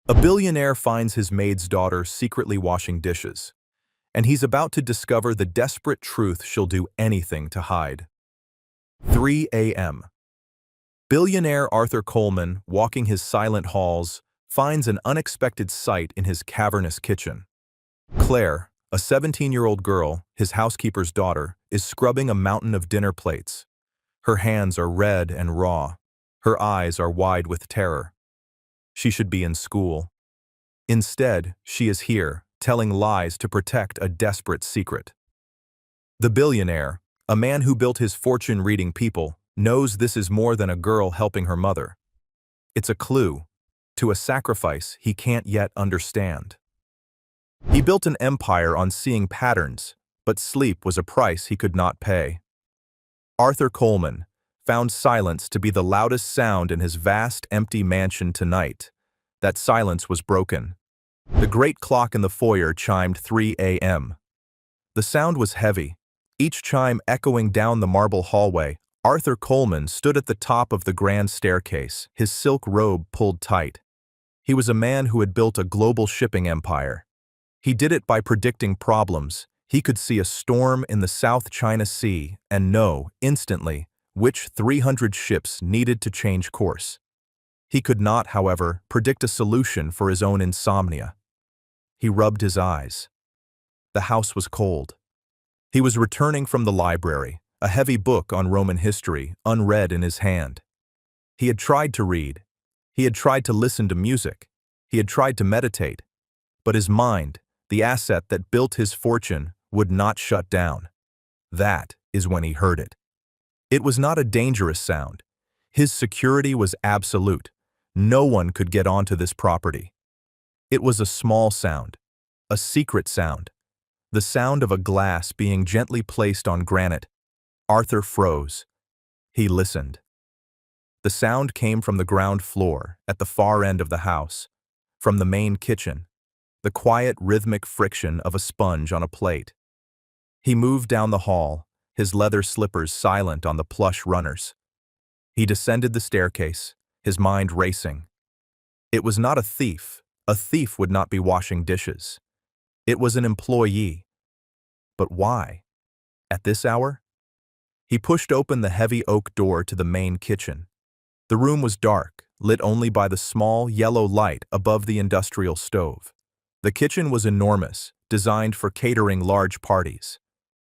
A billionaire finds his maid's daughter secretly washing dishes, and he's about to discover the desperate truth she'll do anything to hide. 3 a.m. Billionaire Arthur Coleman, walking his silent halls, finds an unexpected sight in his cavernous kitchen. Claire, a 17-year-old girl, his housekeeper's daughter, is scrubbing a mountain of dinner plates. Her hands are red and raw. Her eyes are wide with terror. She should be in school. Instead, she is here, telling lies to protect a desperate secret. The billionaire, a man who built his fortune reading people, knows this is more than a girl helping her mother. It's a clue to a sacrifice he can't yet understand. He built an empire on seeing patterns, but sleep was a price he could not pay. Arthur Coleman found silence to be the loudest sound in his vast, empty mansion tonight. That silence was broken. The great clock in the foyer chimed 3 a.m. The sound was heavy, each chime echoing down the marble hallway. Arthur Coleman stood at the top of the grand staircase, his silk robe pulled tight. He was a man who had built a global shipping empire. He did it by predicting problems. He could see a storm in the South China Sea and know, instantly, which 300 ships needed to change course. He could not, however, predict a solution for his own insomnia. He rubbed his eyes. The house was cold. He was returning from the library, a heavy book on Roman history, unread in his hand. He had tried to read. He had tried to listen to music. He had tried to meditate. But his mind, the asset that built his fortune, would not shut down. That is when he heard it. It was not a dangerous sound. His security was absolute. No one could get onto this property. It was a small sound, a secret sound, the sound of a glass being gently placed on granite. Arthur froze. He listened. The sound came from the ground floor, at the far end of the house, from the main kitchen, the quiet rhythmic friction of a sponge on a plate. He moved down the hall, his leather slippers silent on the plush runners. He descended the staircase, his mind racing. It was not a thief. A thief would not be washing dishes. It was an employee. But why? At this hour? He pushed open the heavy oak door to the main kitchen. The room was dark, lit only by the small, yellow light above the industrial stove. The kitchen was enormous, designed for catering large parties.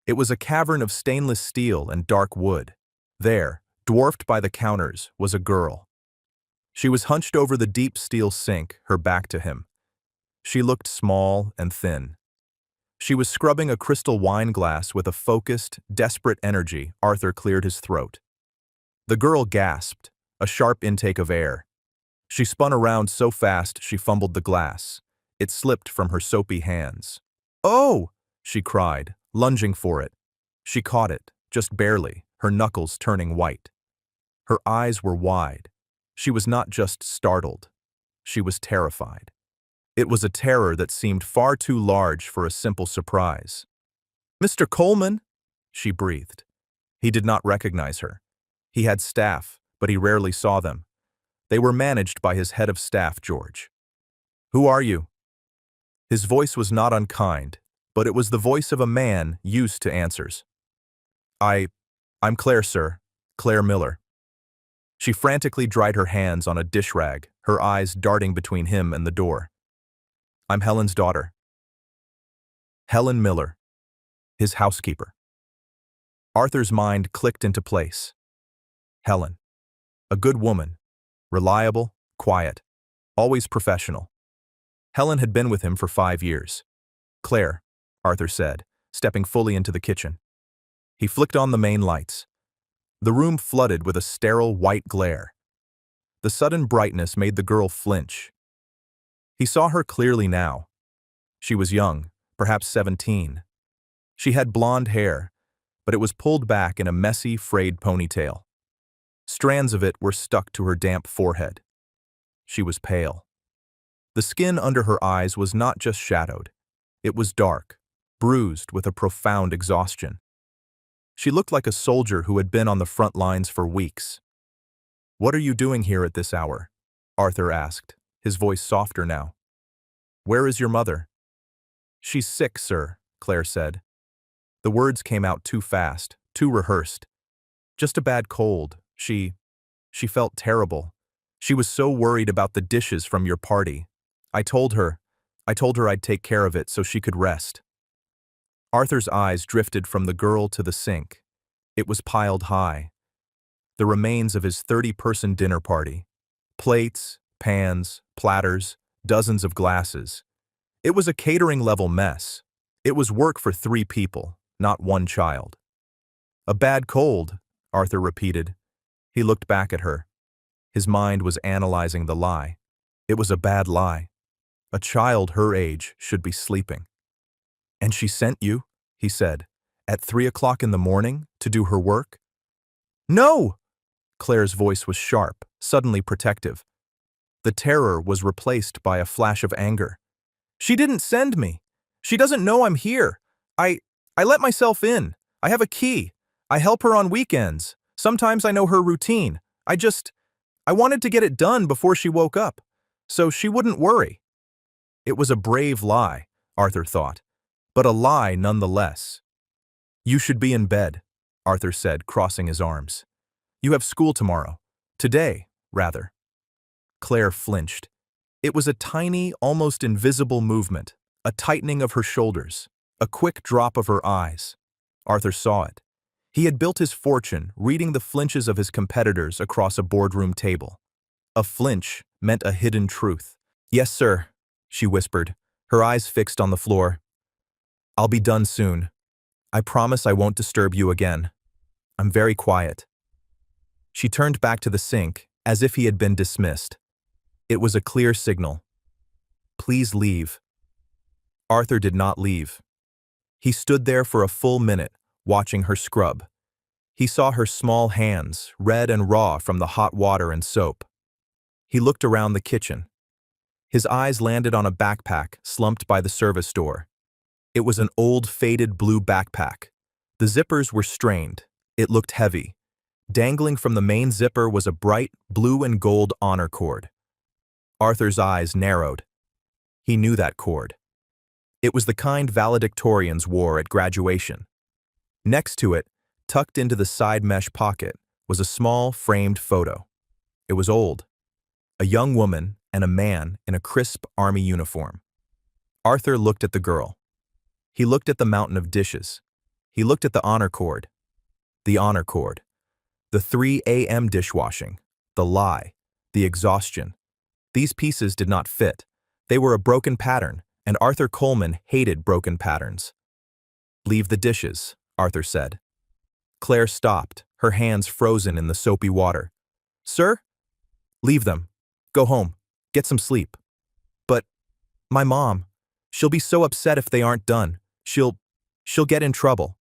It was a cavern of stainless steel and dark wood. There, dwarfed by the counters, was a girl. She was hunched over the deep steel sink, her back to him. She looked small and thin. She was scrubbing a crystal wine glass with a focused, desperate energy. Arthur cleared his throat. The girl gasped, a sharp intake of air. She spun around so fast she fumbled the glass. It slipped from her soapy hands. "Oh!" she cried, lunging for it. She caught it, just barely, her knuckles turning white. Her eyes were wide. She was not just startled. She was terrified. It was a terror that seemed far too large for a simple surprise. "Mr. Coleman," she breathed. He did not recognize her. He had staff, but he rarely saw them. They were managed by his head of staff, George. "Who are you?" His voice was not unkind, but it was the voice of a man used to answers. I'm Claire, sir. Claire Miller." She frantically dried her hands on a dish rag, her eyes darting between him and the door. "I'm Helen's daughter." Helen Miller, his housekeeper. Arthur's mind clicked into place. Helen. A good woman. Reliable, quiet, always professional. Helen had been with him for 5 years. "Claire," Arthur said, stepping fully into the kitchen. He flicked on the main lights. The room flooded with a sterile white glare. The sudden brightness made the girl flinch. He saw her clearly now. She was young, perhaps 17. She had blonde hair, but it was pulled back in a messy, frayed ponytail. Strands of it were stuck to her damp forehead. She was pale. The skin under her eyes was not just shadowed. It was dark, bruised with a profound exhaustion. She looked like a soldier who had been on the front lines for weeks. "What are you doing here at this hour?" Arthur asked, his voice softer now. "Where is your mother?" "She's sick, sir," Claire said. The words came out too fast, too rehearsed. "Just a bad cold. She felt terrible. She was so worried about the dishes from your party. I told her I'd take care of it so she could rest." Arthur's eyes drifted from the girl to the sink. It was piled high. The remains of his 30-person dinner party. Plates, pans, platters, dozens of glasses. It was a catering-level mess. It was work for 3 people, not 1 child. "A bad cold," Arthur repeated. He looked back at her. His mind was analyzing the lie. It was a bad lie. A child her age should be sleeping. "And she sent you," he said, "at 3 o'clock in the morning to do her work?" "No!" Claire's voice was sharp, suddenly protective. The terror was replaced by a flash of anger. "She didn't send me. She doesn't know I'm here. I let myself in. I have a key. I help her on weekends. Sometimes I know her routine. I wanted to get it done before she woke up, so she wouldn't worry." It was a brave lie, Arthur thought, but a lie nonetheless. "You should be in bed," Arthur said, crossing his arms. "You have school tomorrow. Today, rather." Claire flinched. It was a tiny, almost invisible movement, a tightening of her shoulders, a quick drop of her eyes. Arthur saw it. He had built his fortune reading the flinches of his competitors across a boardroom table. A flinch meant a hidden truth. "Yes, sir," she whispered, her eyes fixed on the floor. "I'll be done soon. I promise I won't disturb you again. I'm very quiet." She turned back to the sink, as if he had been dismissed. It was a clear signal. "Please leave." Arthur did not leave. He stood there for a full minute, watching her scrub. He saw her small hands, red and raw from the hot water and soap. He looked around the kitchen. His eyes landed on a backpack slumped by the service door. It was an old, faded blue backpack. The zippers were strained. It looked heavy. Dangling from the main zipper was a bright blue and gold honor cord. Arthur's eyes narrowed. He knew that cord. It was the kind valedictorians wore at graduation. Next to it, tucked into the side mesh pocket, was a small, framed photo. It was old. A young woman and a man in a crisp army uniform. Arthur looked at the girl. He looked at the mountain of dishes. He looked at the honor cord. The honor cord. The 3 a.m. dishwashing. The lie. The exhaustion. These pieces did not fit. They were a broken pattern, and Arthur Coleman hated broken patterns. "Leave the dishes," Arthur said. Claire stopped, her hands frozen in the soapy water. "Sir?" "Leave them. Go home. Get some sleep." "But my mom, she'll be so upset if they aren't done. She'll get in trouble."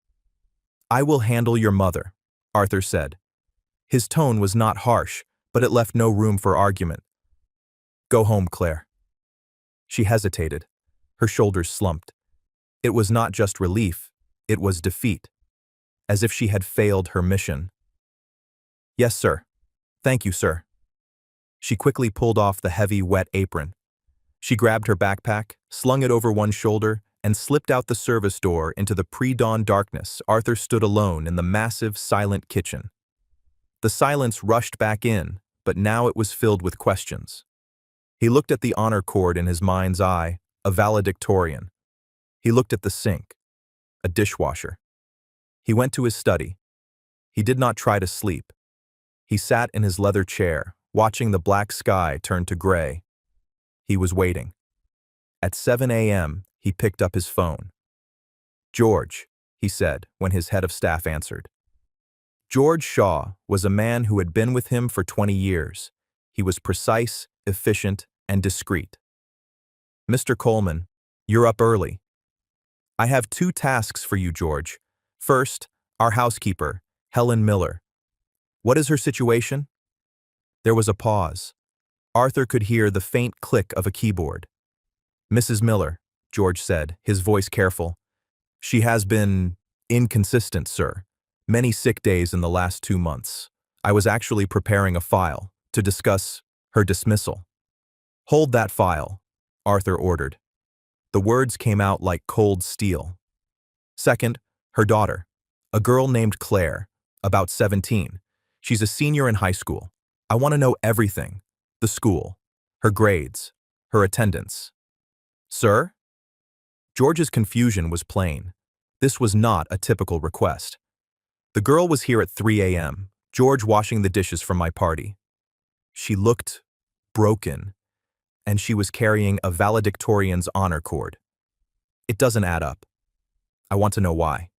"I will handle your mother," Arthur said. His tone was not harsh, but it left no room for argument. "Go home, Claire." She hesitated. Her shoulders slumped. It was not just relief, it was defeat. As if she had failed her mission. "Yes, sir. Thank you, sir." She quickly pulled off the heavy, wet apron. She grabbed her backpack, slung it over one shoulder, and slipped out the service door into the pre-dawn darkness. Arthur stood alone in the massive, silent kitchen. The silence rushed back in, but now it was filled with questions. He looked at the honor cord in his mind's eye, a valedictorian. He looked at the sink, a dishwasher. He went to his study. He did not try to sleep. He sat in his leather chair, watching the black sky turn to gray. He was waiting. At 7 a.m., he picked up his phone. "George," he said when his head of staff answered. George Shaw was a man who had been with him for 20 years. He was precise, efficient, and discreet. "Mr. Coleman, you're up early." "I have 2 tasks for you, George. First, our housekeeper, Helen Miller. What is her situation?" There was a pause. Arthur could hear the faint click of a keyboard. "Mrs. Miller," George said, his voice careful. "She has been inconsistent, sir. Many sick days in the last 2 months. I was actually preparing a file to discuss her dismissal." Hold that file, Arthur ordered. The words came out like cold steel. Second, her daughter, a girl named Claire, about 17. She's a senior in high school. I want to know everything. The school, her grades, her attendance. Sir? George's confusion was plain. This was not a typical request. The girl was here at 3 a.m., George washing the dishes from my party. She looked broken, and she was carrying a valedictorian's honor cord. It doesn't add up. I want to know why.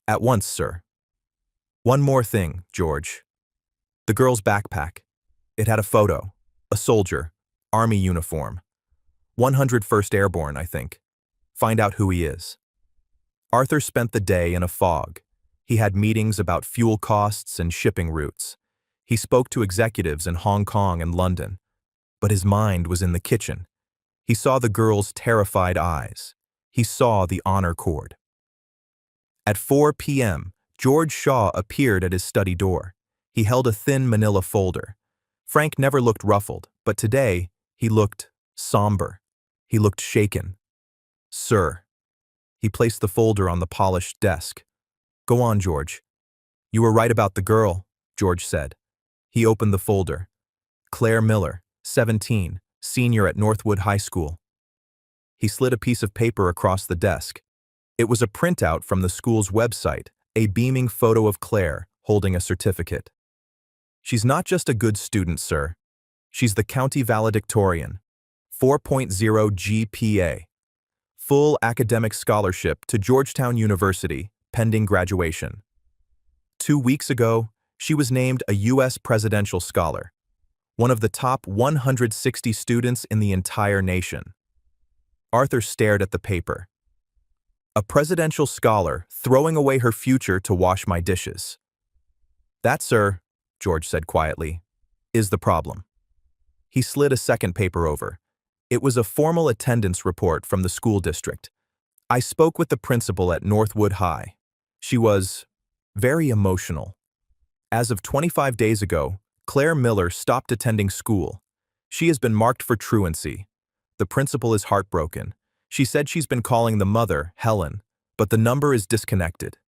At once, sir. One more thing, George. The girl's backpack. It had a photo. A soldier. Army uniform. 101st Airborne, I think. Find out who he is. Arthur spent the day in a fog. He had meetings about fuel costs and shipping routes. He spoke to executives in Hong Kong and London. But his mind was in the kitchen. He saw the girl's terrified eyes. He saw the honor cord. At 4 p.m., George Shaw appeared at his study door. He held a thin manila folder. Frank never looked ruffled, but today he looked somber. He looked shaken. Sir. He placed the folder on the polished desk. Go on, George. You were right about the girl, George said. He opened the folder. Claire Miller, 17, senior at Northwood High School. He slid a piece of paper across the desk. It was a printout from the school's website, a beaming photo of Claire holding a certificate. She's not just a good student, sir. She's the county valedictorian. 4.0 GPA. Full academic scholarship to Georgetown University, pending graduation. 2 weeks ago, she was named a U.S. presidential scholar, one of the top 160 students in the entire nation. Arthur stared at the paper. A presidential scholar throwing away her future to wash my dishes. That, sir, George said quietly, is the problem. He slid a second paper over. It was a formal attendance report from the school district. I spoke with the principal at Northwood High. She was very emotional. As of 25 days ago, Claire Miller stopped attending school. She has been marked for truancy. The principal is heartbroken. She said she's been calling the mother, Helen, but the number is disconnected.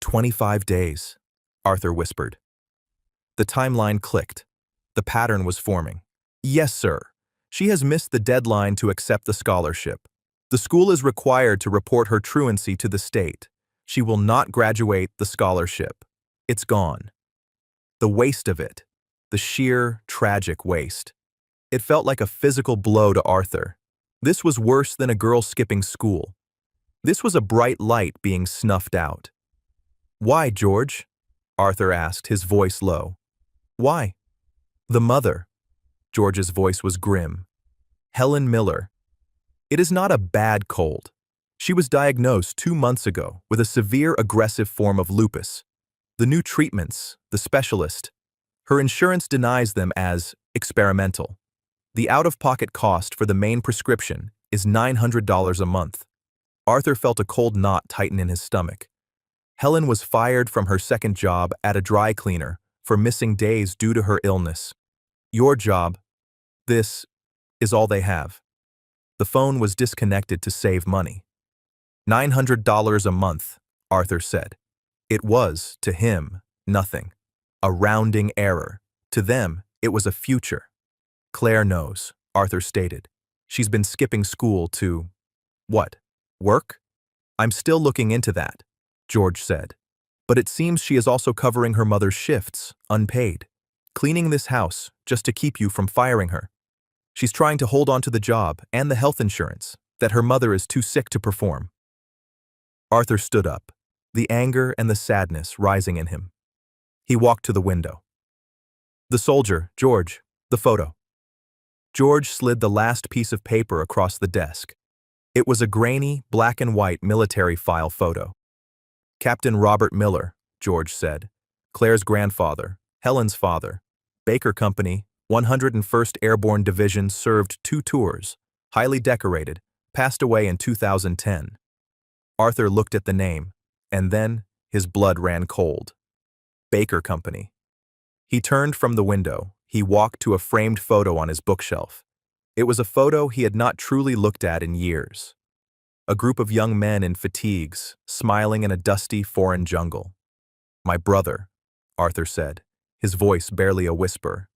25 days, Arthur whispered. The timeline clicked. The pattern was forming. Yes, sir. She has missed the deadline to accept the scholarship. The school is required to report her truancy to the state. She will not graduate the scholarship. It's gone. The waste of it. The sheer, tragic waste. It felt like a physical blow to Arthur. This was worse than a girl skipping school. This was a bright light being snuffed out. Why, George? Arthur asked, his voice low. Why? The mother. George's voice was grim. Helen Miller. It is not a bad cold. She was diagnosed 2 months ago with a severe aggressive form of lupus. The new treatments, the specialist, her insurance denies them as experimental. The out-of-pocket cost for the main prescription is $900 a month. Arthur felt a cold knot tighten in his stomach. Helen was fired from her second job at a dry cleaner for missing days due to her illness. Your job, this, is all they have. The phone was disconnected to save money. $900 a month, Arthur said. It was, to him, nothing. A rounding error. To them, it was a future. Claire knows, Arthur stated. She's been skipping school to… what? Work? I'm still looking into that, George said. But it seems she is also covering her mother's shifts, unpaid. Cleaning this house, just to keep you from firing her. She's trying to hold on to the job and the health insurance that her mother is too sick to perform. Arthur stood up, the anger and the sadness rising in him. He walked to the window. The soldier, George, the photo. George slid the last piece of paper across the desk. It was a grainy, black and white military file photo. Captain Robert Miller, George said. Claire's grandfather, Helen's father. Baker Company, 101st Airborne Division, served 2 tours, highly decorated, passed away in 2010. Arthur looked at the name, and then his blood ran cold. Baker Company. He turned from the window. He walked to a framed photo on his bookshelf. It was a photo he had not truly looked at in years. A group of young men in fatigues, smiling in a dusty foreign jungle. "My brother," Arthur said, his voice barely a whisper.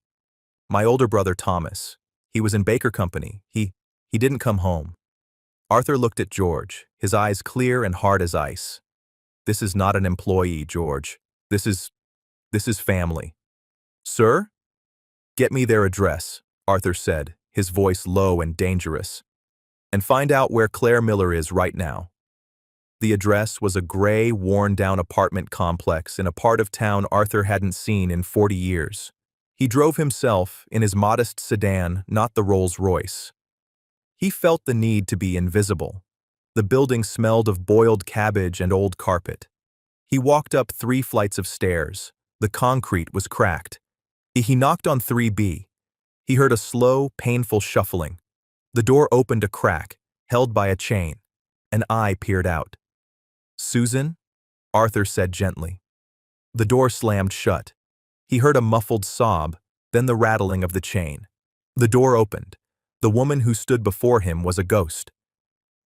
"My older brother Thomas. He was in Baker Company. He didn't come home." Arthur looked at George, his eyes clear and hard as ice. "This is not an employee, George. This is family." "Sir?" "Get me their address," Arthur said, his voice low and dangerous. "And find out where Claire Miller is right now." The address was a gray, worn-down apartment complex in a part of town Arthur hadn't seen in 40 years. He drove himself in his modest sedan, not the Rolls-Royce. He felt the need to be invisible. The building smelled of boiled cabbage and old carpet. He walked up 3 flights of stairs. The concrete was cracked. He knocked on 3B. He heard a slow, painful shuffling. The door opened a crack, held by a chain. An eye peered out. "Susan?" Arthur said gently. The door slammed shut. He heard a muffled sob, then the rattling of the chain. The door opened. The woman who stood before him was a ghost.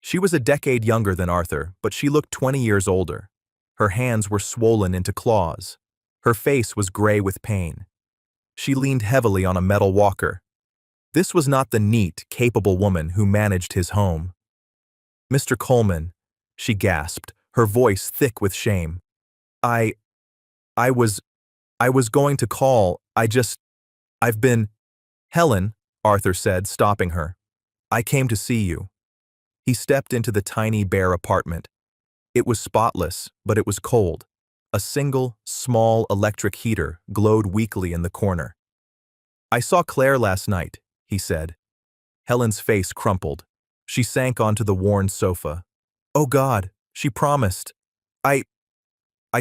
She was a decade younger than Arthur, but she looked 20 years older. Her hands were swollen into claws. Her face was gray with pain. She leaned heavily on a metal walker. This was not the neat, capable woman who managed his home. "Mr. Coleman," she gasped, her voice thick with shame. I was going to call. I've been—" "Helen," Arthur said, stopping her. "I came to see you." He stepped into the tiny, bare apartment. It was spotless, but it was cold. A single, small electric heater glowed weakly in the corner. "I saw Claire last night," he said. Helen's face crumpled. She sank onto the worn sofa. "Oh God, she promised. I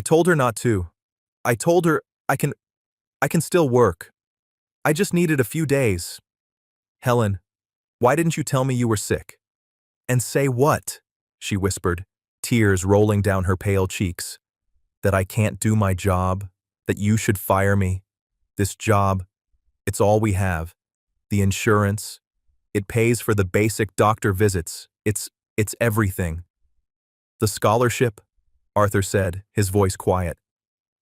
told her not to. I told her I can still work. I just needed a few days." "Helen, why didn't you tell me you were sick?" "And say what?" she whispered, tears rolling down her pale cheeks. "That I can't do my job, that you should fire me. This job, it's all we have. The insurance, it pays for the basic doctor visits. It's everything." "The scholarship," Arthur said, his voice quiet.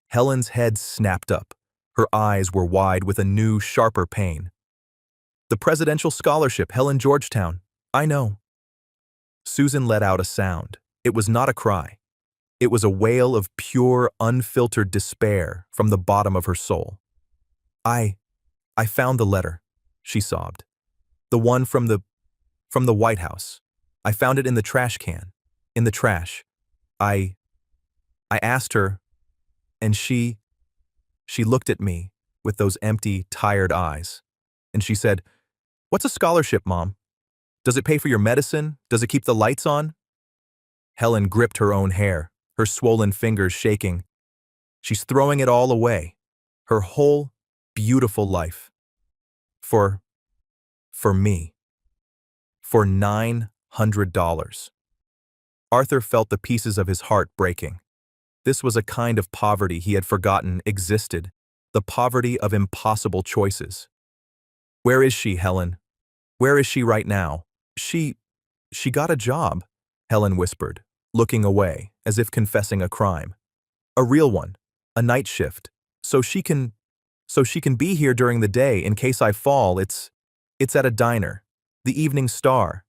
Helen's head snapped up. Her eyes were wide with a new, sharper pain. "The presidential scholarship, Helen Georgetown. I know." Susan let out a sound. It was not a cry. It was a wail of pure, unfiltered despair from the bottom of her soul. I found the letter," she sobbed. "The one from the White House. I found it in the trash can. In the trash. I asked her, and she looked at me with those empty, tired eyes. And she said, 'What's a scholarship, Mom? Does it pay for your medicine? Does it keep the lights on?'" Helen gripped her own hair, her swollen fingers shaking. "She's throwing it all away. Her whole, beautiful life. For me. For $900. Arthur felt the pieces of his heart breaking. This was a kind of poverty he had forgotten existed, the poverty of impossible choices. "Where is she, Helen? Where is she right now?" She got a job," Helen whispered, looking away, as if confessing a crime. "A real one, a night shift, so she can be here during the day in case I fall. It's at a diner, the Evening Star,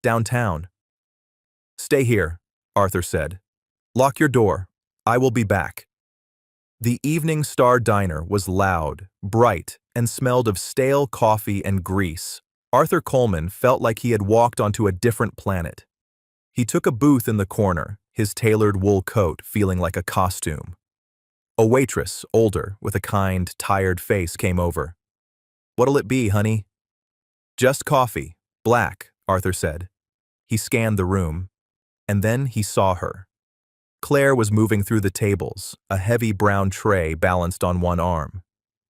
downtown." "Stay here," Arthur said. "Lock your door. I will be back." The Evening Star diner was loud, bright, and smelled of stale coffee and grease. Arthur Coleman felt like he had walked onto a different planet. He took a booth in the corner, his tailored wool coat feeling like a costume. A waitress, older, with a kind, tired face, came over. "What'll it be, honey?" "Just coffee, black," Arthur said. He scanned the room, and then he saw her. Claire was moving through the tables, a heavy brown tray balanced on one arm.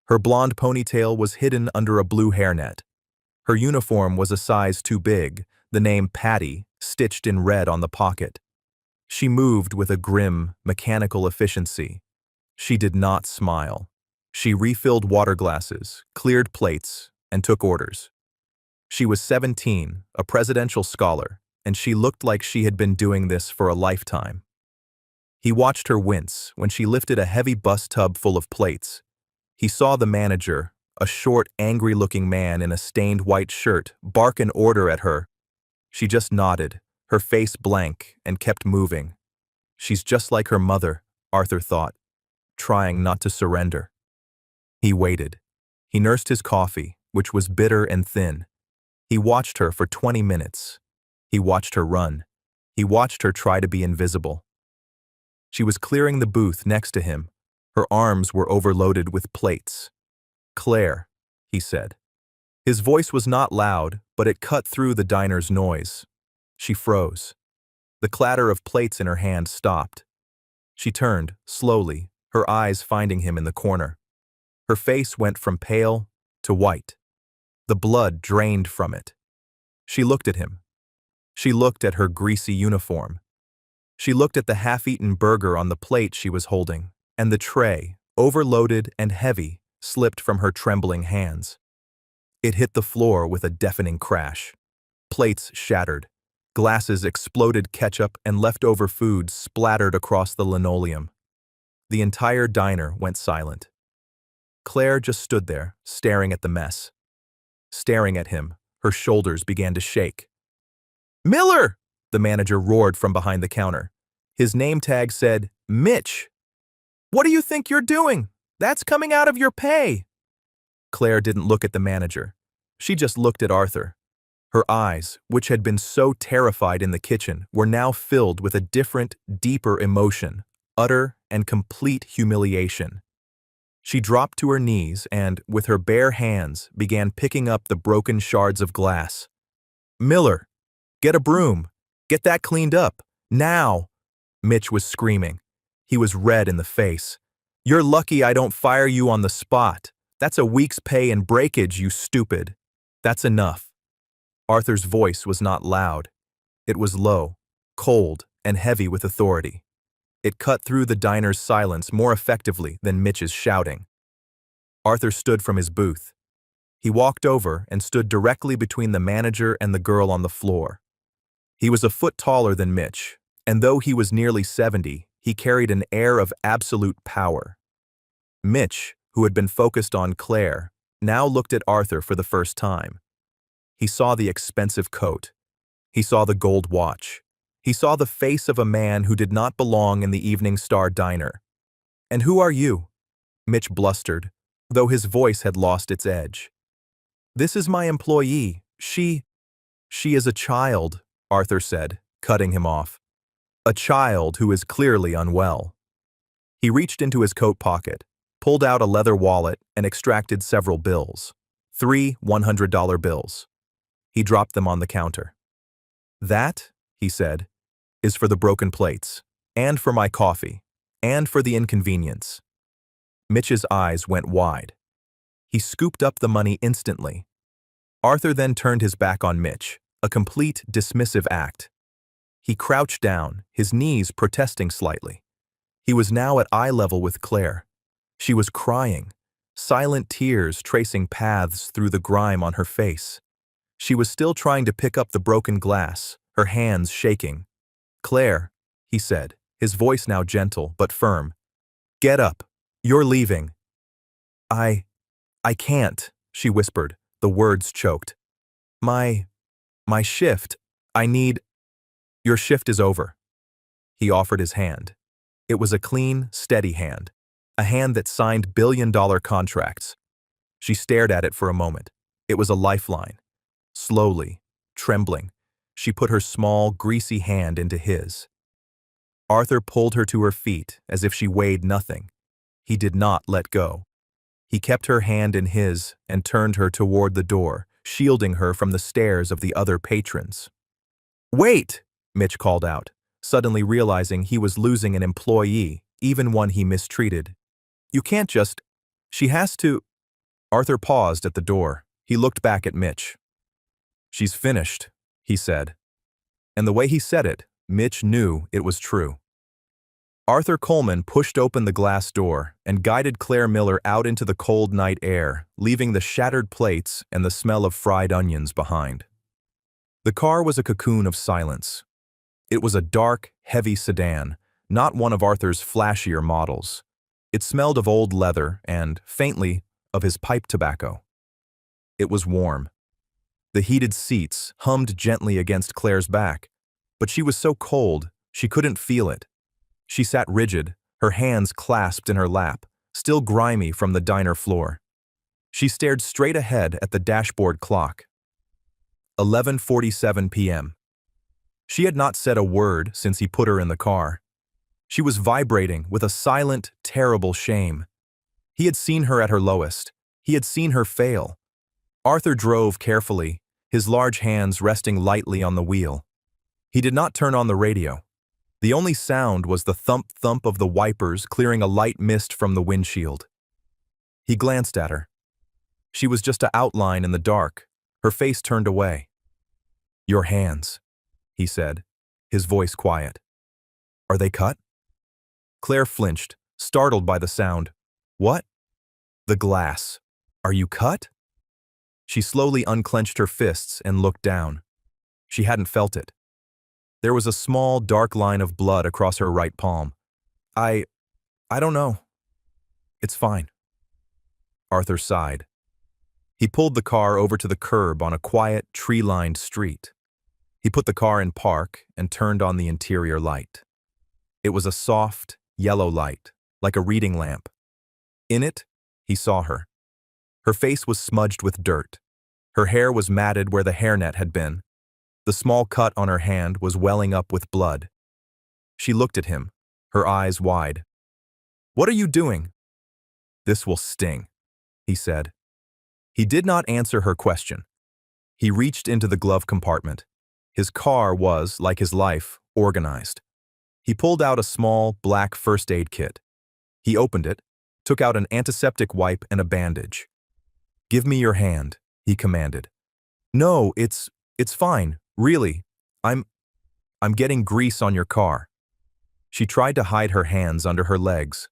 Her blonde ponytail was hidden under a blue hairnet. Her uniform was a size too big, the name Patty stitched in red on the pocket. She moved with a grim, mechanical efficiency. She did not smile. She refilled water glasses, cleared plates, and took orders. She was 17, a presidential scholar, and she looked like she had been doing this for a lifetime. He watched her wince when she lifted a heavy bus tub full of plates. He saw the manager, a short, angry-looking man in a stained white shirt, bark an order at her. She just nodded, her face blank, and kept moving. She's just like her mother, Arthur thought, trying not to surrender. He waited. He nursed his coffee, which was bitter and thin. He watched her for 20 minutes. He watched her run. He watched her try to be invisible. She was clearing the booth next to him. Her arms were overloaded with plates. "Claire," he said. His voice was not loud, but it cut through the diner's noise. She froze. The clatter of plates in her hand stopped. She turned, slowly, her eyes finding him in the corner. Her face went from pale to white. The blood drained from it. She looked at him. She looked at her greasy uniform. She looked at the half-eaten burger on the plate she was holding, and the tray, overloaded and heavy, slipped from her trembling hands. It hit the floor with a deafening crash. Plates shattered. Glasses exploded, ketchup and leftover food splattered across the linoleum. The entire diner went silent. Claire just stood there, staring at the mess. Staring at him, her shoulders began to shake. "Miller!" the manager roared from behind the counter. His name tag said, "Mitch. What do you think you're doing? That's coming out of your pay." Claire didn't look at the manager. She just looked at Arthur. Her eyes, which had been so terrified in the kitchen, were now filled with a different, deeper emotion, utter and complete humiliation. She dropped to her knees and, with her bare hands, began picking up the broken shards of glass. "Miller, get a broom. Get that cleaned up. Now!" Mitch was screaming. He was red in the face. "You're lucky I don't fire you on the spot. That's a week's pay and breakage, you stupid. That's enough." Arthur's voice was not loud. It was low, cold, and heavy with authority. It cut through the diner's silence more effectively than Mitch's shouting. Arthur stood from his booth. He walked over and stood directly between the manager and the girl on the floor. He was a foot taller than Mitch, and though he was nearly 70, he carried an air of absolute power. Mitch, who had been focused on Claire, now looked at Arthur for the first time. He saw the expensive coat. He saw the gold watch. He saw the face of a man who did not belong in the Evening Star diner. "And who are you?" Mitch blustered, though his voice had lost its edge. "This is my employee. She is a child," Arthur said, cutting him off. "A child who is clearly unwell." He reached into his coat pocket, pulled out a leather wallet, and extracted several bills. 3 $100 bills. He dropped them on the counter. "That," he said, "is for the broken plates, and for my coffee, and for the inconvenience." Mitch's eyes went wide. He scooped up the money instantly. Arthur then turned his back on Mitch, a complete dismissive act. He crouched down, his knees protesting slightly. He was now at eye level with Claire. She was crying, silent tears tracing paths through the grime on her face. She was still trying to pick up the broken glass, her hands shaking. "Claire," he said, his voice now gentle but firm. "Get up. You're leaving." I can't," she whispered, the words choked. My shift. I need—" "Your shift is over." He offered his hand. It was a clean, steady hand, a hand that signed billion-dollar contracts. She stared at it for a moment. It was a lifeline. Slowly, trembling, she put her small, greasy hand into his. Arthur pulled her to her feet as if she weighed nothing. He did not let go. He kept her hand in his and turned her toward the door, shielding her from the stares of the other patrons. "Wait!" Mitch called out, suddenly realizing he was losing an employee, even one he mistreated. "You can't just— She has to—" Arthur paused at the door. He looked back at Mitch. "She's finished," he said. And the way he said it, Mitch knew it was true. Arthur Coleman pushed open the glass door and guided Claire Miller out into the cold night air, leaving the shattered plates and the smell of fried onions behind. The car was a cocoon of silence. It was a dark, heavy sedan, not one of Arthur's flashier models. It smelled of old leather and, faintly, of his pipe tobacco. It was warm. The heated seats hummed gently against Claire's back, but she was so cold she couldn't feel it. She sat rigid, her hands clasped in her lap, still grimy from the diner floor. She stared straight ahead at the dashboard clock. 11:47 p.m. She had not said a word since he put her in the car. She was vibrating with a silent, terrible shame. He had seen her at her lowest. He had seen her fail. Arthur drove carefully, his large hands resting lightly on the wheel. He did not turn on the radio. The only sound was the thump-thump of the wipers clearing a light mist from the windshield. He glanced at her. She was just an outline in the dark, her face turned away. "Your hands," he said, his voice quiet. "Are they cut?" Claire flinched, startled by the sound. "What?" "The glass. Are you cut?" She slowly unclenched her fists and looked down. She hadn't felt it. There was a small, dark line of blood across her right palm. I don't know. It's fine." Arthur sighed. He pulled the car over to the curb on a quiet, tree-lined street. He put the car in park and turned on the interior light. It was a soft, yellow light, like a reading lamp. In it, he saw her. Her face was smudged with dirt. Her hair was matted where the hairnet had been. The small cut on her hand was welling up with blood. She looked at him, her eyes wide. "What are you doing?" "This will sting," he said. He did not answer her question. He reached into the glove compartment. His car was, like his life, organized. He pulled out a small, black first aid kit. He opened it, took out an antiseptic wipe and a bandage. "Give me your hand," he commanded. "No, it's fine, really. I'm getting grease on your car." She tried to hide her hands under her legs.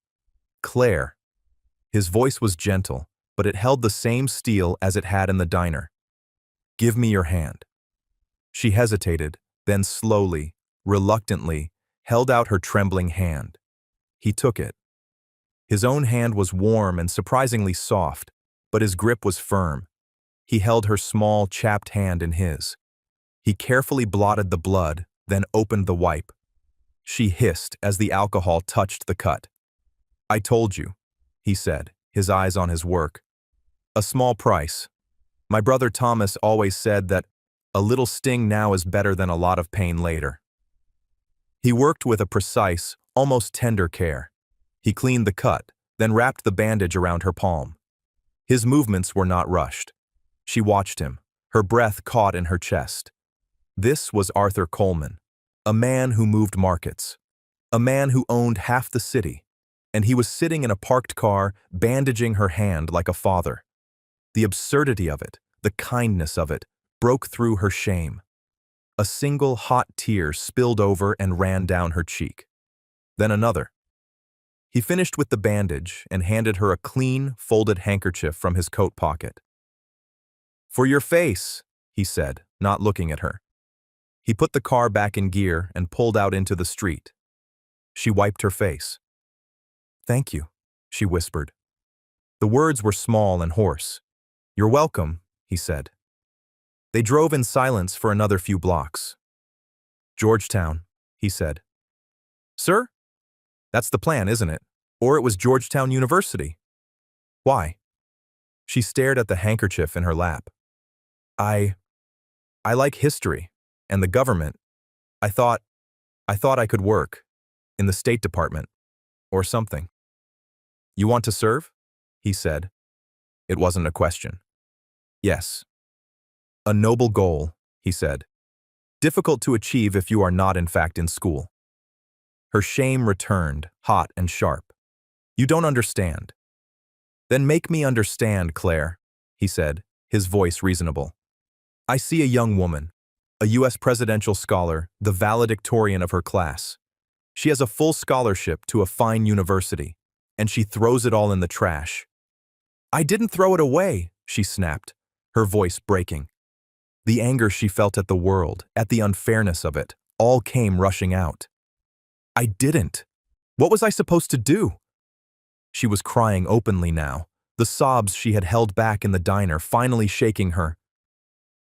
"Claire." His voice was gentle, but it held the same steel as it had in the diner. "Give me your hand." She hesitated, then slowly, reluctantly, held out her trembling hand. He took it. His own hand was warm and surprisingly soft, but his grip was firm. He held her small, chapped hand in his. He carefully blotted the blood, then opened the wipe. She hissed as the alcohol touched the cut. "I told you," he said, his eyes on his work. "A small price. My brother Thomas always said that a little sting now is better than a lot of pain later." He worked with a precise, almost tender care. He cleaned the cut, then wrapped the bandage around her palm. His movements were not rushed. She watched him, her breath caught in her chest. This was Arthur Coleman, a man who moved markets, a man who owned half the city, and he was sitting in a parked car, bandaging her hand like a father. The absurdity of it, the kindness of it, broke through her shame. A single hot tear spilled over and ran down her cheek. Then another. He finished with the bandage and handed her a clean, folded handkerchief from his coat pocket. "For your face," he said, not looking at her. He put the car back in gear and pulled out into the street. She wiped her face. "Thank you," she whispered. The words were small and hoarse. "You're welcome," he said. They drove in silence for another few blocks. "Georgetown," he said. "Sir? That's the plan, isn't it? Or it was Georgetown University." "Why?" She stared at the handkerchief in her lap. I like history and the government. I thought I could work in the State Department or something." "You want to serve?" he said. It wasn't a question. "Yes." "A noble goal," he said. "Difficult to achieve if you are not in fact in school." Her shame returned, hot and sharp. "You don't understand." "Then make me understand, Claire," he said, his voice reasonable. "I see a young woman, a U.S. presidential scholar, the valedictorian of her class. She has a full scholarship to a fine university, and she throws it all in the trash. I didn't throw it away, she snapped, her voice breaking. The anger she felt at the world, at the unfairness of it, all came rushing out. I didn't. What was I supposed to do? She was crying openly now, the sobs she had held back in the diner finally shaking her.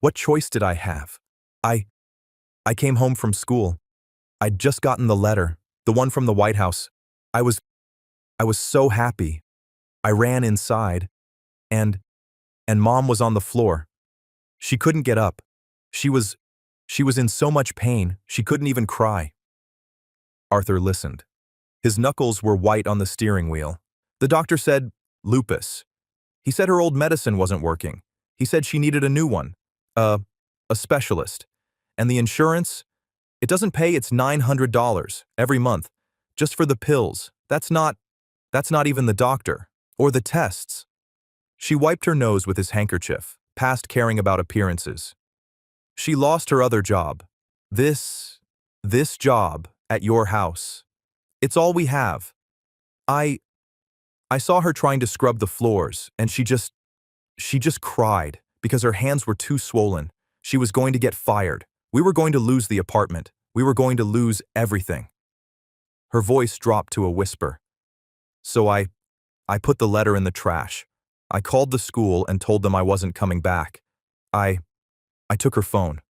What choice did I have? I came home from school. I'd just gotten the letter, the one from the White House. I was so happy. I ran inside, and Mom was on the floor. She couldn't get up. She was in so much pain, she couldn't even cry. Arthur listened. His knuckles were white on the steering wheel. The doctor said, lupus. He said her old medicine wasn't working. He said she needed a new one. A specialist. And the insurance? It doesn't pay its $900 every month, just for the pills. That's not even the doctor. Or the tests. She wiped her nose with his handkerchief, past caring about appearances. She lost her other job. This job at your house. It's all we have. I saw her trying to scrub the floors, and she just cried because her hands were too swollen. She was going to get fired. We were going to lose the apartment. We were going to lose everything. Her voice dropped to a whisper. So I put the letter in the trash. I called the school and told them I wasn't coming back. I took her phone.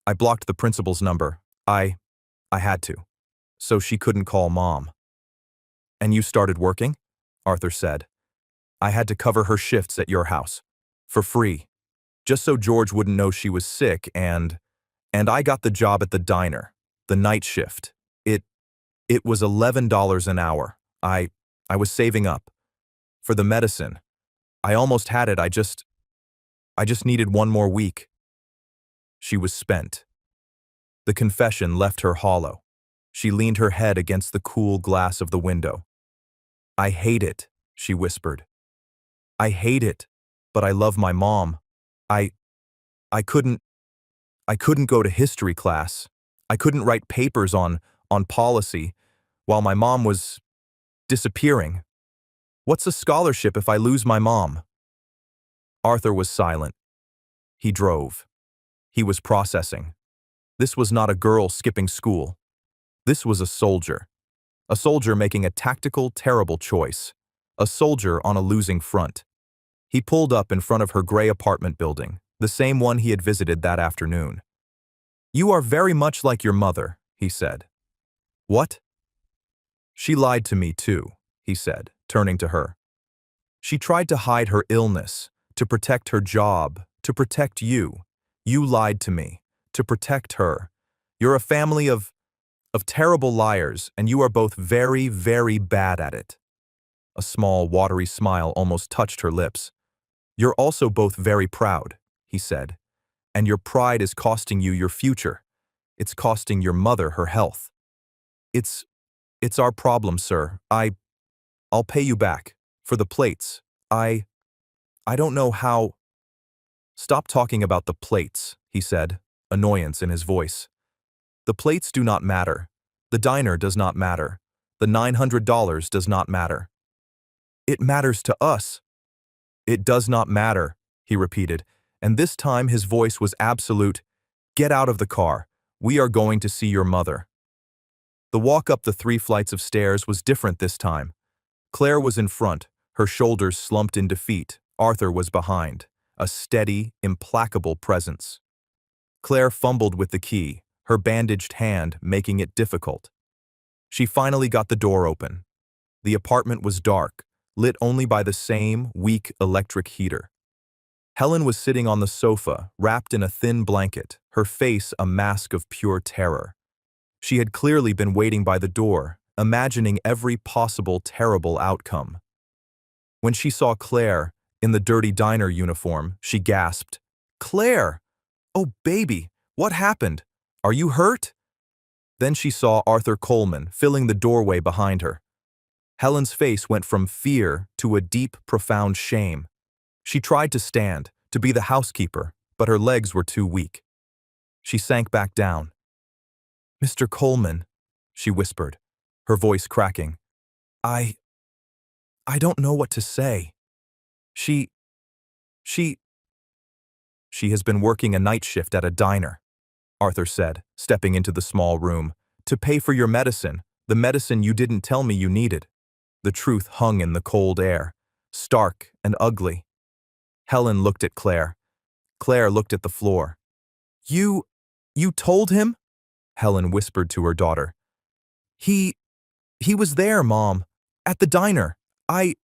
I blocked the principal's number. I had to. So she couldn't call Mom. And you started working? Arthur said. I had to cover her shifts at your house. For free. Just so George wouldn't know she was sick, and I got the job at the diner. The night shift. It was $11 an hour. I was saving up. For the medicine. I almost had it, I just needed one more week. She was spent. The confession left her hollow. She leaned her head against the cool glass of the window. I hate it, she whispered. I hate it, but I love my mom. I couldn't go to history class. I couldn't write papers on policy while my mom was disappearing. What's a scholarship if I lose my mom? Arthur was silent. He drove. He was processing. This was not a girl skipping school. This was a soldier. A soldier making a tactical, terrible choice. A soldier on a losing front. He pulled up in front of her gray apartment building, the same one he had visited that afternoon. You are very much like your mother, he said. What? She lied to me too, he said, turning to her. She tried to hide her illness, to protect her job, to protect you. You lied to me, to protect her. You're a family of terrible liars, and you are both very, very bad at it. A small, watery smile almost touched her lips. You're also both very proud, he said, and your pride is costing you your future. It's costing your mother her health. It's our problem, sir. I'll pay you back. For the plates. I don't know how. Stop talking about the plates, he said, annoyance in his voice. The plates do not matter. The diner does not matter. The $900 does not matter. It matters to us. It does not matter, he repeated, and this time his voice was absolute. Get out of the car. We are going to see your mother. The walk up the 3 flights of stairs was different this time. Claire was in front, her shoulders slumped in defeat. Arthur was behind, a steady, implacable presence. Claire fumbled with the key, her bandaged hand making it difficult. She finally got the door open. The apartment was dark, lit only by the same weak electric heater. Helen was sitting on the sofa, wrapped in a thin blanket, her face a mask of pure terror. She had clearly been waiting by the door, imagining every possible terrible outcome. When she saw Claire, in the dirty diner uniform, she gasped, "Claire! Oh, baby, what happened? Are you hurt?" Then she saw Arthur Coleman filling the doorway behind her. Helen's face went from fear to a deep, profound shame. She tried to stand, to be the housekeeper, but her legs were too weak. She sank back down. "Mr. Coleman," she whispered. her voice cracking. I I don't know what to say. She, she, she has been working a night shift at a diner, Arthur said, stepping into the small room, to pay for your medicine, the medicine you didn't tell me you needed. The truth hung in the cold air, stark and ugly. Helen looked at Claire. Claire looked at the floor. You told him? Helen whispered to her daughter. He was there, Mom. At the diner. I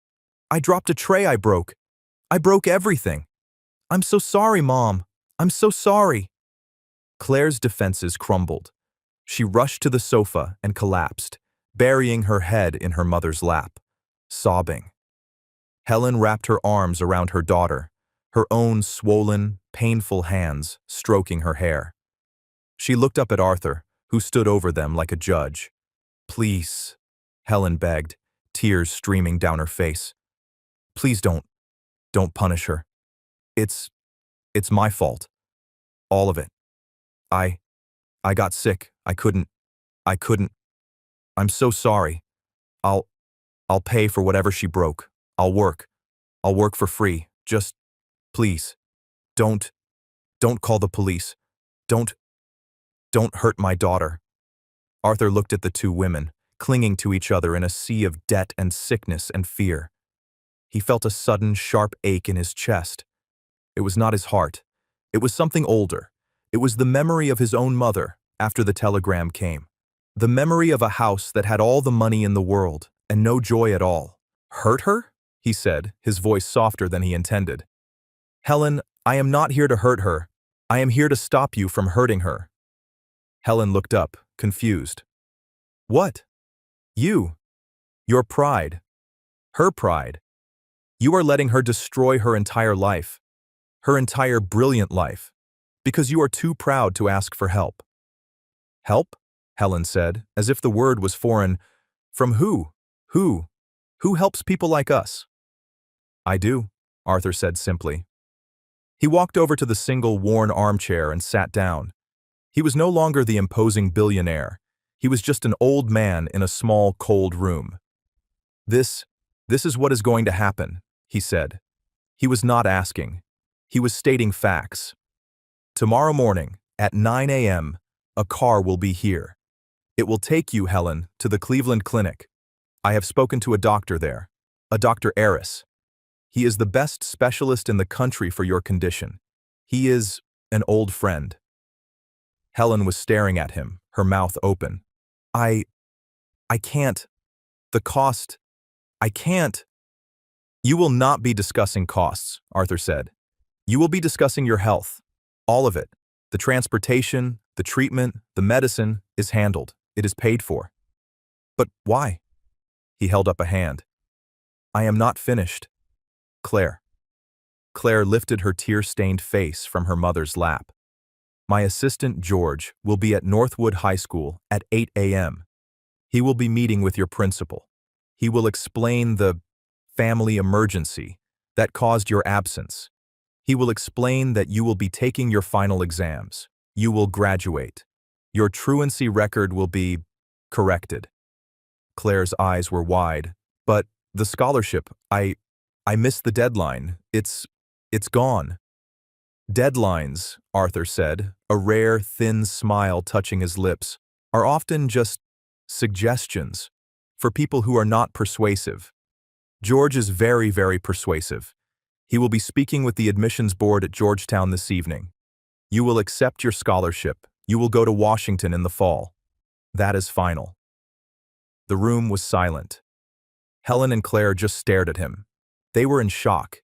dropped a tray I broke. I broke everything. I'm so sorry, Mom. I'm so sorry. Claire's defenses crumbled. She rushed to the sofa and collapsed, burying her head in her mother's lap, sobbing. Helen wrapped her arms around her daughter, her own swollen, painful hands stroking her hair. She looked up at Arthur, who stood over them like a judge. Please, Helen begged, tears streaming down her face. Please don't punish her. It's my fault. All of it. I got sick. I couldn't. I'm so sorry. I'll pay for whatever she broke. I'll work for free. Just, please, don't call the police. Don't hurt my daughter. Arthur looked at the two women, clinging to each other in a sea of debt and sickness and fear. He felt a sudden, sharp ache in his chest. It was not his heart. It was something older. It was the memory of his own mother after the telegram came. The memory of a house that had all the money in the world and no joy at all. Hurt her? He said, his voice softer than he intended. Helen, I am not here to hurt her. I am here to stop you from hurting her. Helen looked up, confused. What? You. Your pride. Her pride. You are letting her destroy her entire life. Her entire brilliant life. Because you are too proud to ask for help. Help? Helen said, as if the word was foreign. From who? Who? Who helps people like us? I do, Arthur said simply. He walked over to the single worn armchair and sat down. He was no longer the imposing billionaire. He was just an old man in a small, cold room. This is what is going to happen, he said. He was not asking. He was stating facts. Tomorrow morning, at 9 a.m., a car will be here. It will take you, Helen, to the Cleveland Clinic. I have spoken to a doctor there, a Dr. Eris. He is the best specialist in the country for your condition. He is an old friend. Helen was staring at him, her mouth open. I can't. The cost. I can't. You will not be discussing costs, Arthur said. You will be discussing your health. All of it. The transportation, the treatment, the medicine is handled. It is paid for. But why? He held up a hand. I am not finished. Claire. Claire lifted her tear-stained face from her mother's lap. My assistant, George, will be at Northwood High School at 8 a.m. He will be meeting with your principal. He will explain the family emergency that caused your absence. He will explain that you will be taking your final exams. You will graduate. Your truancy record will be corrected. Claire's eyes were wide. But the scholarship, I missed the deadline. It's gone. Deadlines, Arthur said, a rare, thin smile touching his lips, are often just suggestions for people who are not persuasive. George is very, very persuasive. He will be speaking with the admissions board at Georgetown this evening. You will accept your scholarship. You will go to Washington in the fall. That is final. The room was silent. Helen and Claire just stared at him. They were in shock.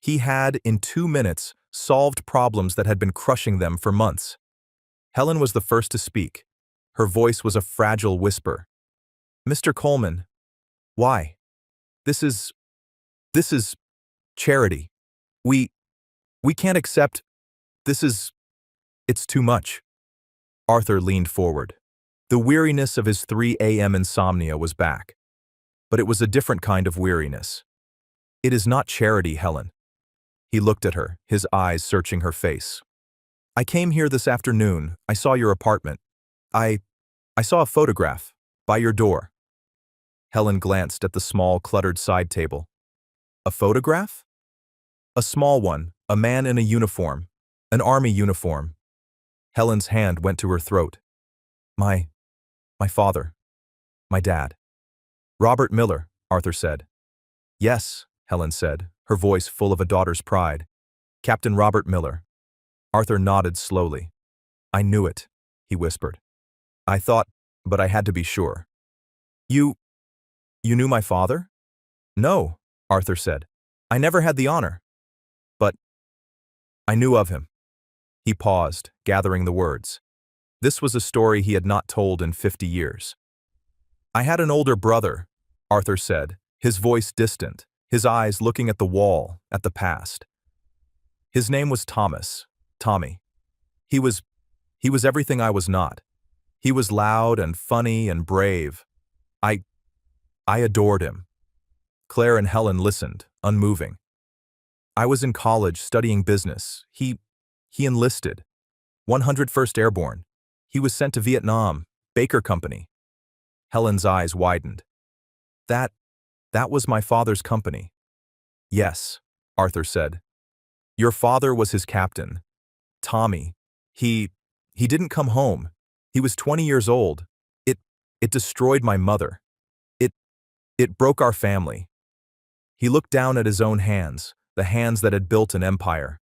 He had, in 2 minutes, solved problems that had been crushing them for months. Helen was the first to speak. Her voice was a fragile whisper. Mr. Coleman, why? This is charity. We can't accept. It's too much. Arthur leaned forward. The weariness of his 3 a.m. insomnia was back. But it was a different kind of weariness. It is not charity, Helen. He looked at her, his eyes searching her face. I came here this afternoon. I saw your apartment. I saw a photograph by your door. Helen glanced at the small, cluttered side table. A photograph? A small one, a man in a uniform, an army uniform. Helen's hand went to her throat. My father. My dad. Robert Miller, Arthur said. Yes, Helen said, her voice full of a daughter's pride. Captain Robert Miller. Arthur nodded slowly. I knew it, he whispered. I thought, but I had to be sure. You knew my father? No, Arthur said. I never had the honor. But I knew of him. He paused, gathering the words. This was a story he had not told in 50 years. I had an older brother, Arthur said, his voice distant, his eyes looking at the wall, at the past. His name was Thomas, Tommy. He was everything I was not. He was loud and funny and brave. I adored him. Claire and Helen listened, unmoving. I was in college studying business. He enlisted. 101st Airborne. He was sent to Vietnam, Baker Company. Helen's eyes widened. That was my father's company. Yes, Arthur said. Your father was his captain. Tommy. He didn't come home. He was 20 years old. It destroyed my mother. It broke our family. He looked down at his own hands, the hands that had built an empire.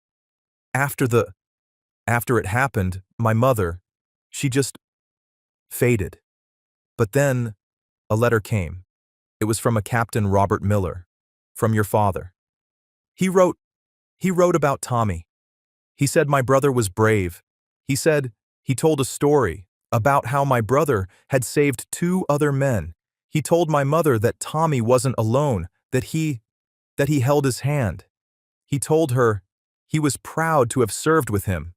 After it happened, my mother, she just faded. But then a letter came. It was from a Captain Robert Miller, from your father. He wrote about Tommy. He said my brother was brave. He told a story about how my brother had saved 2 other men. He told my mother that Tommy wasn't alone, that he held his hand. He told her he was proud to have served with him.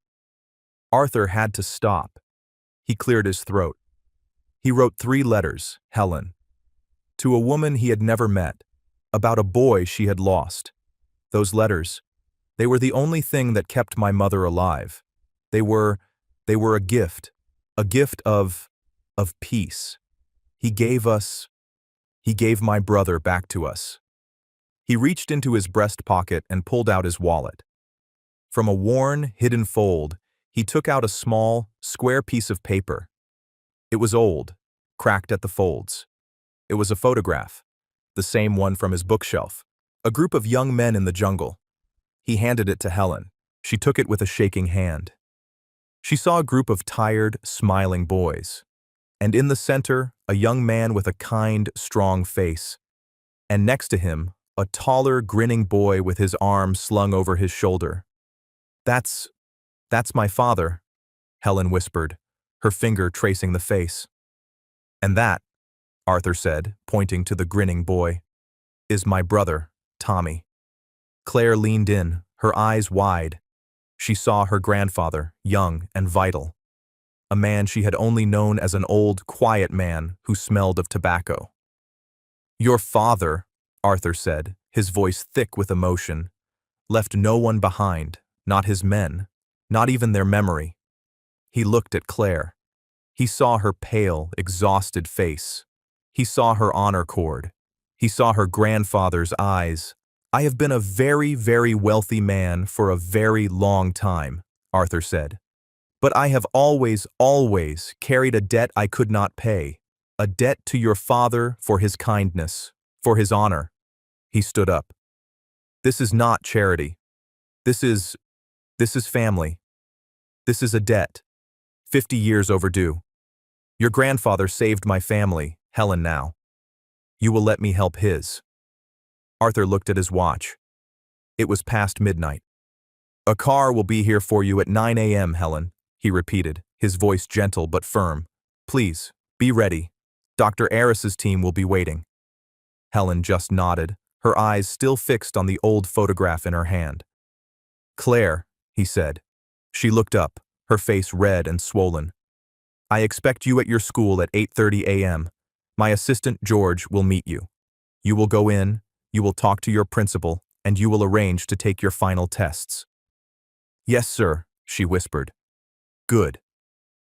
Arthur had to stop. He cleared his throat. He wrote 3 letters, Helen, to a woman he had never met, about a boy she had lost. Those letters, they were the only thing that kept my mother alive. They were a gift of peace. He gave my brother back to us. He reached into his breast pocket and pulled out his wallet. From a worn, hidden fold, he took out a small, square piece of paper. It was old, cracked at the folds. It was a photograph, the same one from his bookshelf, a group of young men in the jungle. He handed it to Helen. She took it with a shaking hand. She saw a group of tired, smiling boys, and in the center, a young man with a kind, strong face, and next to him, a taller, grinning boy with his arm slung over his shoulder. That's my father, Helen whispered, her finger tracing the face. And that, Arthur said, pointing to the grinning boy, is my brother, Tommy. Claire leaned in, her eyes wide. She saw her grandfather, young and vital, a man she had only known as an old, quiet man who smelled of tobacco. Your father, Arthur said, his voice thick with emotion, left no one behind, not his men, not even their memory. He looked at Claire. He saw her pale, exhausted face. He saw her honor cord. He saw her grandfather's eyes. I have been a very, very wealthy man for a very long time, Arthur said. But I have always, always carried a debt I could not pay, a debt to your father for his kindness, for his honor. He stood up. This is not charity. This is family. This is a debt. 50 years overdue. Your grandfather saved my family, Helen now. You will let me help his. Arthur looked at his watch. It was past midnight. A car will be here for you at 9 a.m., Helen, he repeated, his voice gentle but firm. Please, be ready. Dr. Aris's team will be waiting. Helen just nodded, her eyes still fixed on the old photograph in her hand. Claire, he said. She looked up, her face red and swollen. I expect you at your school at 8:30 a.m. My assistant, George, will meet you. You will go in, you will talk to your principal, and you will arrange to take your final tests. Yes, sir, she whispered. Good.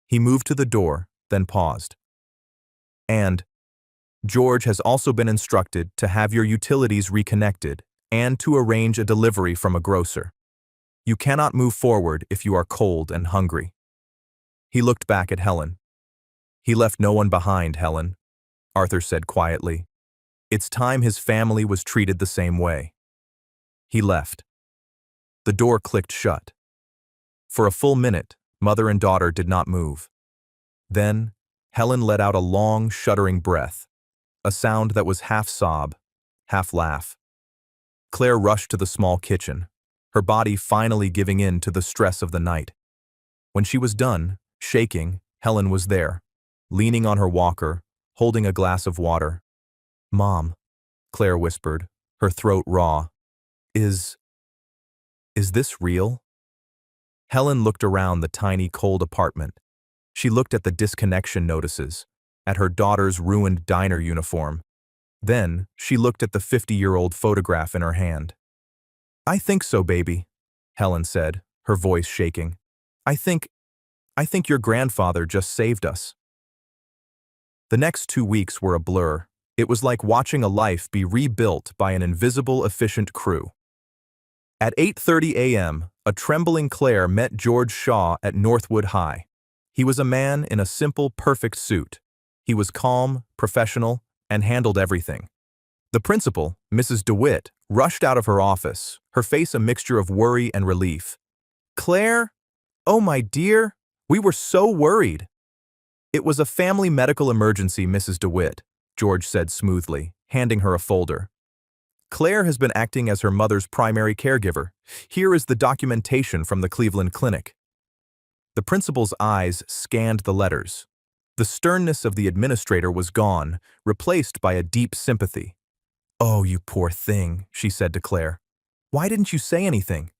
He moved to the door, then paused. And George has also been instructed to have your utilities reconnected and to arrange a delivery from a grocer. You cannot move forward if you are cold and hungry." He looked back at Helen. "He left no one behind, Helen," Arthur said quietly. "It's time his family was treated the same way." He left. The door clicked shut. For a full minute, mother and daughter did not move. Then, Helen let out a long, shuddering breath, a sound that was half sob, half laugh. Claire rushed to the small kitchen, her body finally giving in to the stress of the night. When she was done, shaking, Helen was there, leaning on her walker, holding a glass of water. "Mom," Claire whispered, her throat raw. Is this real?" Helen looked around the tiny, cold apartment. She looked at the disconnection notices, at her daughter's ruined diner uniform. Then, she looked at the 50-year-old photograph in her hand. "I think so, baby," Helen said, her voice shaking. I think your grandfather just saved us." The next 2 weeks were a blur. It was like watching a life be rebuilt by an invisible, efficient crew. At 8:30 a.m., a trembling Claire met George Shaw at Northwood High. He was a man in a simple, perfect suit. He was calm, professional, and handled everything. The principal, Mrs. DeWitt, rushed out of her office, her face a mixture of worry and relief. "Claire? Oh, my dear, we were so worried." "It was a family medical emergency, Mrs. DeWitt," George said smoothly, handing her a folder. "Claire has been acting as her mother's primary caregiver. Here is the documentation from the Cleveland Clinic." The principal's eyes scanned the letters. The sternness of the administrator was gone, replaced by a deep sympathy. "Oh, you poor thing," she said to Claire. "Why didn't you say anything?"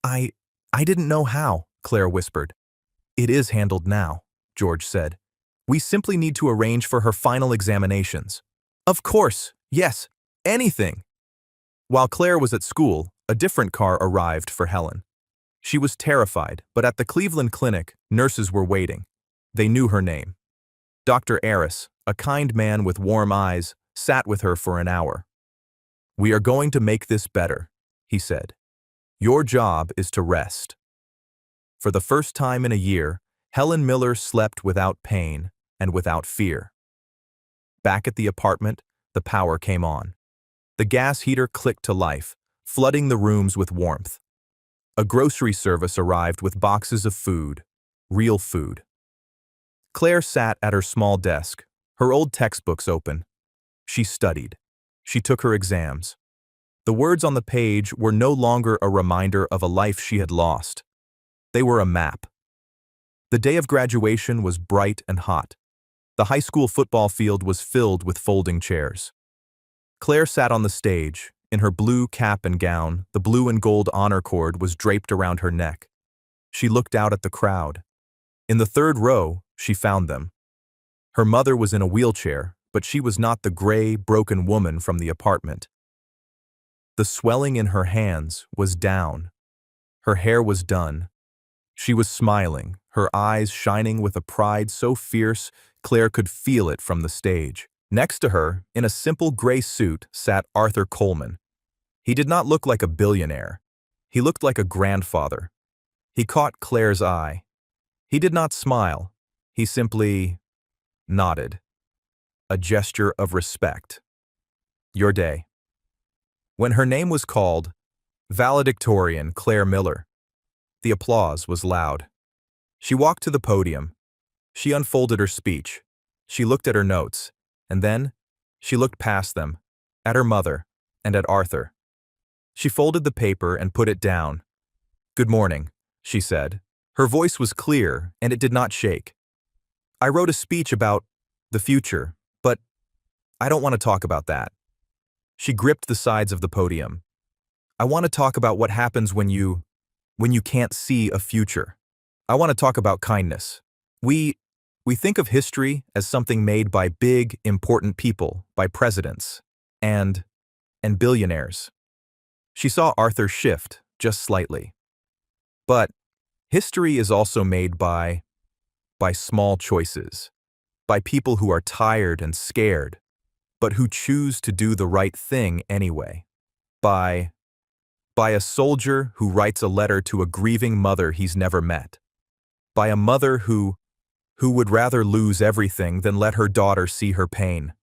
I didn't know how," Claire whispered. "It is handled now," George said. "We simply need to arrange for her final examinations." "Of course, yes, anything." While Claire was at school, a different car arrived for Helen. She was terrified, but at the Cleveland Clinic, nurses were waiting. They knew her name. Dr. Aris, a kind man with warm eyes, sat with her for an hour. "We are going to make this better," he said. "Your job is to rest." For the first time in a year, Helen Miller slept without pain and without fear. Back at the apartment, the power came on. The gas heater clicked to life, flooding the rooms with warmth. A grocery service arrived with boxes of food, real food. Claire sat at her small desk, her old textbooks open. She studied. She took her exams. The words on the page were no longer a reminder of a life she had lost. They were a map. The day of graduation was bright and hot. The high school football field was filled with folding chairs. Claire sat on the stage. In her blue cap and gown, the blue and gold honor cord was draped around her neck. She looked out at the crowd. In the third row, she found them. Her mother was in a wheelchair, but she was not the gray, broken woman from the apartment. The swelling in her hands was down. Her hair was done. She was smiling, her eyes shining with a pride so fierce Claire could feel it from the stage. Next to her, in a simple gray suit, sat Arthur Coleman. He did not look like a billionaire. He looked like a grandfather. He caught Claire's eye. He did not smile. He simply nodded. A gesture of respect. "Your day." When her name was called, valedictorian Claire Miller, the applause was loud. She walked to the podium. She unfolded her speech. She looked at her notes, and then she looked past them, at her mother, and at Arthur. She folded the paper and put it down. "Good morning," she said. Her voice was clear, and it did not shake. "I wrote a speech about the future, but I don't want to talk about that." She gripped the sides of the podium. "I want to talk about what happens when you can't see a future. I want to talk about kindness. We think of history as something made by big, important people, by presidents, and billionaires." She saw Arthur shift, just slightly. "But history is also made by small choices, by people who are tired and scared, but who choose to do the right thing anyway. By, by a soldier who writes a letter to a grieving mother he's never met. By a mother who would rather lose everything than let her daughter see her pain.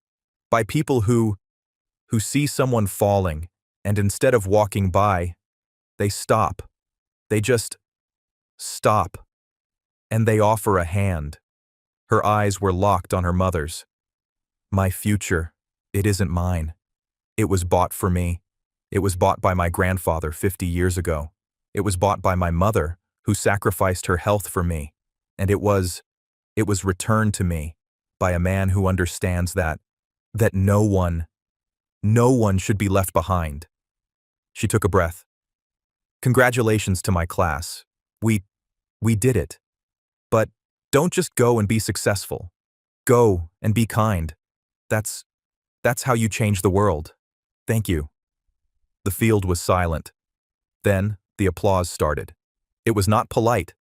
By people who see someone falling, and instead of walking by, they stop. They just stop. And they offer a hand. Her eyes were locked on her mother's. My future, it isn't mine. It was bought for me. It was bought by my grandfather 50 years ago. It was bought by my mother, who sacrificed her health for me. And it was returned to me by a man who understands that no one should be left behind. She took a breath. Congratulations to my class. We did it. But don't just go and be successful. Go and be kind. That's how you change the world. Thank you. The field was silent. Then the applause started. It was not polite.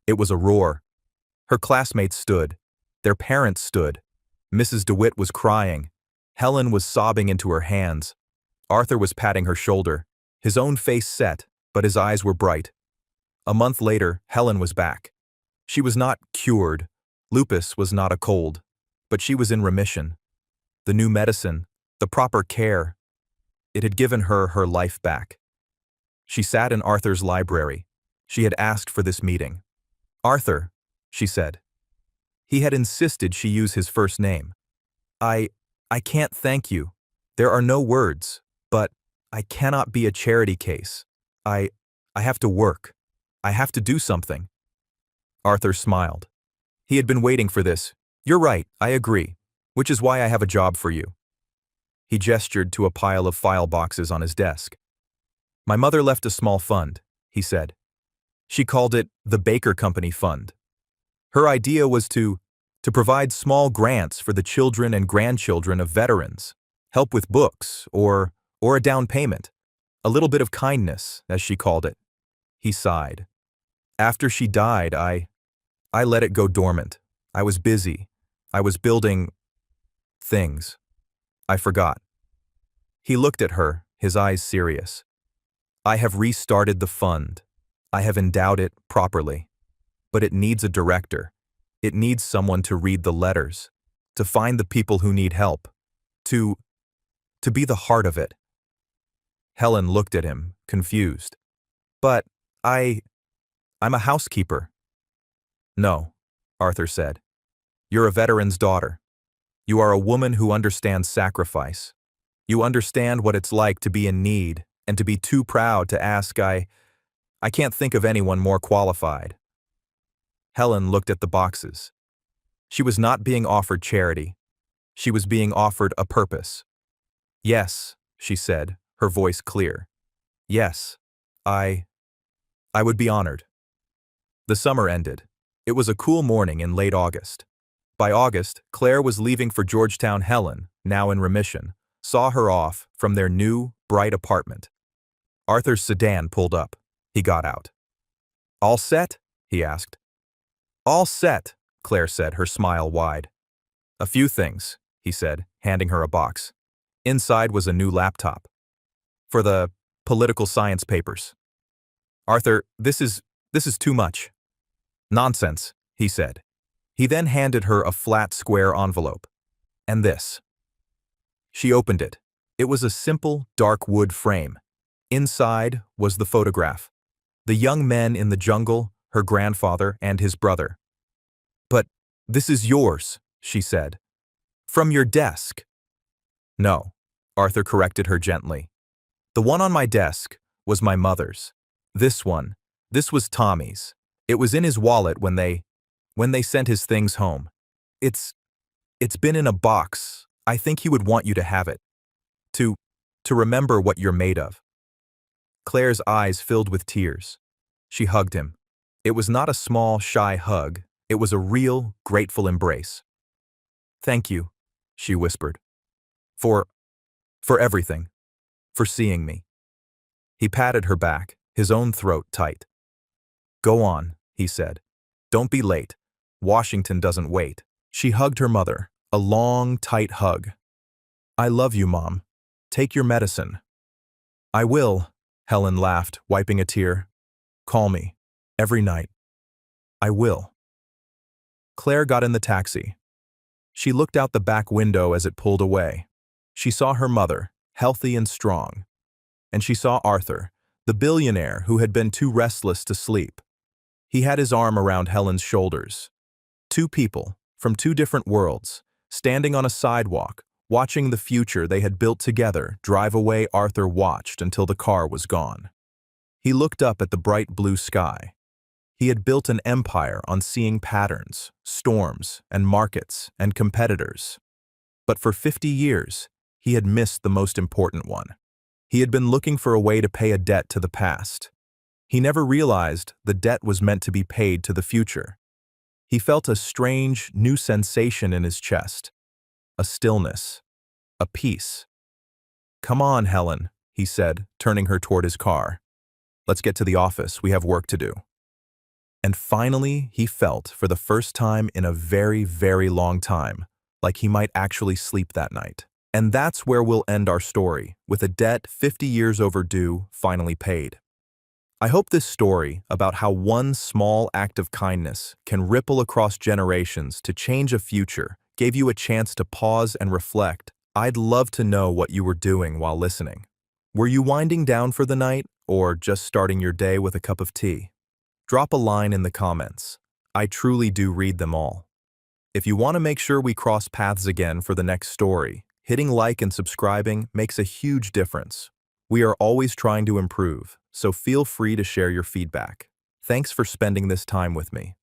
It was a roar. Her classmates stood. Their parents stood. Mrs. DeWitt was crying. Helen was sobbing into her hands. Arthur was patting her shoulder. His own face set, but his eyes were bright. A month later, Helen was back. She was not cured. Lupus was not a cold. But she was in remission. The new medicine, the proper care, it had given her her life back. She sat in Arthur's library. She had asked for this meeting. Arthur, she said. He had insisted she use his first name. I can't thank you. There are no words, but I cannot be a charity case. I have to work. I have to do something. Arthur smiled. He had been waiting for this. You're right, I agree, which is why I have a job for you. He gestured to a pile of file boxes on his desk. My mother left a small fund, he said. She called it the Baker Company Fund. Her idea was to provide small grants for the children and grandchildren of veterans, help with books, or a down payment. A little bit of kindness, as she called it. He sighed. After she died, I let it go dormant. I was busy. I was building things. I forgot. He looked at her, his eyes serious. I have restarted the fund. I have endowed it properly. But it needs a director. It needs someone to read the letters, to find the people who need help, to be the heart of it. Helen looked at him, confused. But I'm a housekeeper. No, Arthur said. You're a veteran's daughter. You are a woman who understands sacrifice. You understand what it's like to be in need and to be too proud to ask. I can't think of anyone more qualified. Helen looked at the boxes. She was not being offered charity. She was being offered a purpose. Yes, she said, her voice clear. Yes, I would be honored. The summer ended. It was a cool morning in late August. By August, Claire was leaving for Georgetown. Helen, now in remission, saw her off from their new, bright apartment. Arthur's sedan pulled up. He got out. All set? He asked. All set, Claire said, her smile wide. A few things, he said, handing her a box. Inside was a new laptop. For the political science papers. Arthur, this is too much. Nonsense, he said. He then handed her a flat, square envelope. And this. She opened it. It was a simple, dark wood frame. Inside was the photograph. The young men in the jungle, her grandfather and his brother. But this is yours, she said. From your desk. No, Arthur corrected her gently. The one on my desk was my mother's. This was Tommy's. It was in his wallet when they sent his things home. It's been in a box. I think he would want you to have it. To remember what you're made of. Claire's eyes filled with tears. She hugged him. It was not a small, shy hug. It was a real, grateful embrace. Thank you, she whispered. For everything. For seeing me. He patted her back, his own throat tight. Go on, he said. Don't be late. Washington doesn't wait. She hugged her mother, a long, tight hug. I love you, Mom. Take your medicine. I will, Helen laughed, wiping a tear. Call me. Every night. I will. Claire got in the taxi. She looked out the back window as it pulled away. She saw her mother, healthy and strong. And she saw Arthur, the billionaire who had been too restless to sleep. He had his arm around Helen's shoulders. Two people, from two different worlds, standing on a sidewalk, watching the future they had built together drive away. Arthur watched until the car was gone. He looked up at the bright blue sky. He had built an empire on seeing patterns, storms, and markets, and competitors. But for 50 years, he had missed the most important one. He had been looking for a way to pay a debt to the past. He never realized the debt was meant to be paid to the future. He felt a strange, new sensation in his chest. A stillness. A peace. Come on, Helen, he said, turning her toward his car. Let's get to the office. We have work to do. And finally, he felt, for the first time in a very, very long time, like he might actually sleep that night. And that's where we'll end our story, with a debt 50 years overdue finally paid. I hope this story about how one small act of kindness can ripple across generations to change a future gave you a chance to pause and reflect. I'd love to know what you were doing while listening. Were you winding down for the night or just starting your day with a cup of tea? Drop a line in the comments. I truly do read them all. If you want to make sure we cross paths again for the next story, hitting like and subscribing makes a huge difference. We are always trying to improve, so feel free to share your feedback. Thanks for spending this time with me.